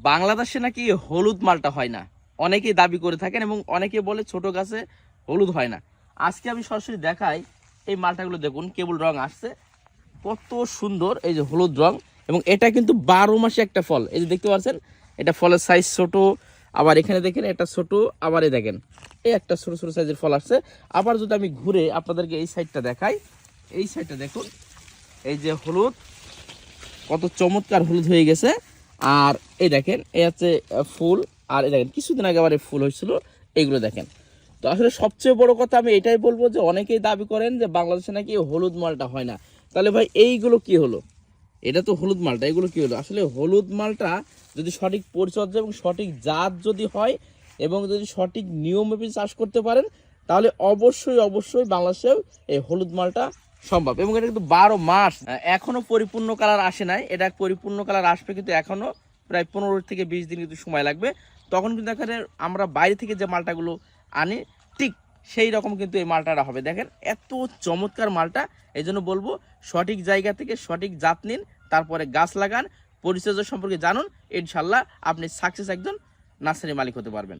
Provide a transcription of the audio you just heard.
বাংলাদেশে নাকি হলুদ মালটা হয় না, অনেকেই দাবি করে থাকেন এবং অনেকে বলে ছোট গাছে হলুদ হয় না। আজকে আমি সরাসরি দেখাই, এই মালটাগুলো দেখুন কেবল রং আসছে, কত সুন্দর এই যে হলুদ রং। এবং এটা কিন্তু 12 মাসে একটা ফল, এই যে দেখতে পাচ্ছেন, এটা ফলের সাইজ ছোট, আবার এখানে দেখেন এটা ছোট, আবার এই দেখেন এই একটা ছোট ছোট সাইজের ফল আসছে। আবার যদি আমি ঘুরে আপনাদেরকে এই সাইডটা দেখাই, এই সাইডটা দেখুন, এই যে হলুদ, কত চমৎকার হলুদ হয়ে গেছে। আর এই দেখেন এই হচ্ছে ফুল, আর এই দেখেন কিছুদিন আগে আবার ফুল হয়েছিল, এইগুলো দেখেন। তো আসলে সবচেয়ে বড় কথা আমি এটাই বলবো যে অনেকেই দাবি করেন যে বাংলাদেশে নাকি হলুদ মালটা হয় না। তাহলে ভাই এইগুলো কি হলো? এটা তো হলুদ মালটা, এগুলো কি হলো? আসলে হলুদ মালটা যদি সঠিক পরিচর্যা এবং সঠিক জাত যদি হয় এবং যদি সঠিক নিয়মে চাষ করতে পারেন, তাহলে অবশ্যই অবশ্যই বাংলাদেশেও এই হলুদ মালটা সম্ভব। এবং এটা কিন্তু 12 মাস, এখনো পরিপূর্ণ কালার আসে নাই, এটা পরিপূর্ণ কালার আসবে কিন্তু এখনো প্রায় 15 থেকে 20 দিন কিন্তু সময় লাগবে। তখন কিন্তু এখানে আমরা বাইরে থেকে যে মালটাগুলো আনি ঠিক সেই রকম কিন্তু এই মালটাটা হবে। দেখেন এত চমৎকার মালটা, এই জন্য বলবো সঠিক জায়গা থেকে সঠিক জাত নিন, তারপরে গাছ লাগান, পরিচর্যা সম্পর্কে জানুন, ইনশাল্লাহ আপনি সাকসেস একজন নার্সারি মালিক হতে পারবেন।